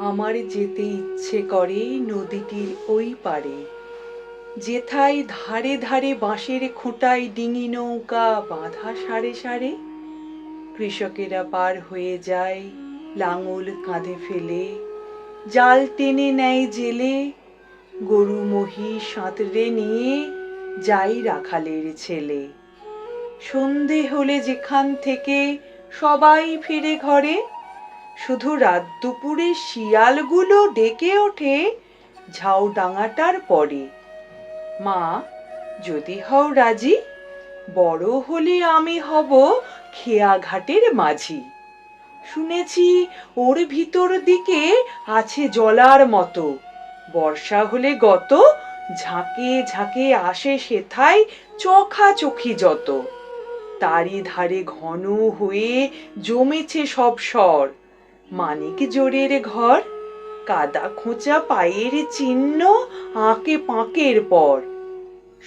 আমার যেতে ইচ্ছে করে নদীটির ওই পারে, যেথায় ধারে ধারে বাঁশের খোঁটায় ডিঙি নৌকা বাঁধা সারে সারে। কৃষকেরা পার হয়ে যায় লাঙল কাঁধে ফেলে, জাল টেনে নেয় জেলে, গরু মহিষ সাঁতরে নিয়ে যাই রাখালের ছেলে। সন্ধে হলে যেখান থেকে সবাই ফিরে ঘরে, শুধু রাত দুপুরে শিয়ালগুলো ডেকে ওঠে ঝাউডাঙাটার পরে। মা, যদি হও রাজি, বড় হলে আমি হব খেয়াঘাটের মাঝি। শুনেছি ওর ভিতর দিকে আছে জলার মতো, বর্ষা হলে গত ঝাঁকে ঝাঁকে আসে সেথায় চোখাচোখি যত। তারই ধারে ঘন হয়ে জমেছে সব স্বর, মানিক জোড়ের ঘর, কাদা খোঁচা পায়ের চিহ্ন আঁকে পাঁকের পর।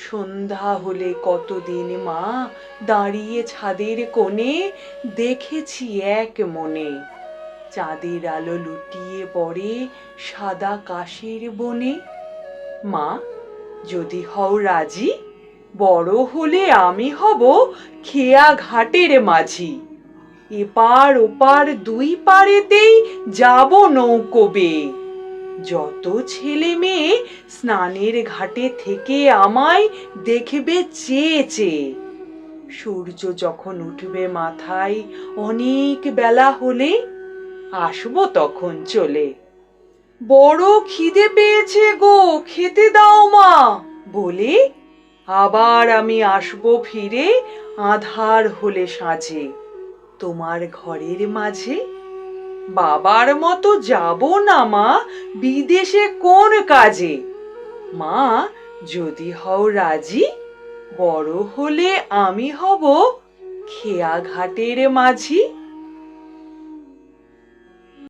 সন্ধ্যা হলে কতদিন মা দাঁড়িয়ে ছাদের কোণে দেখেছি এক মনে, চাঁদের আলো লুটিয়ে পড়ে সাদা কাশের বনে। মা, যদি হও রাজি, বড় হলে আমি হব খেয়া ঘাটের মাঝি। এপার ওপার দুই পারেতেই যাব নৌকো বেয়ে, যত ছেলে মেয়ে স্নানের ঘাটে থেকে আমায় দেখবে চেয়ে চেয়ে। সূর্য যখন উঠবে মাথায় অনেক বেলা হলে, আসবো তখন চলে। বড় খিদে পেয়েছে গো, খেতে দাও মা বলে আবার আমি আসবো ফিরে আঁধার হলে সাঁঝে তোমার ঘরের মাঝে। বাবার মতো যাব না মা বিদেশে কোন কাজে। মা, যদি হও রাজি, বড় হলে আমি হব খেয়া ঘাটের মাঝি।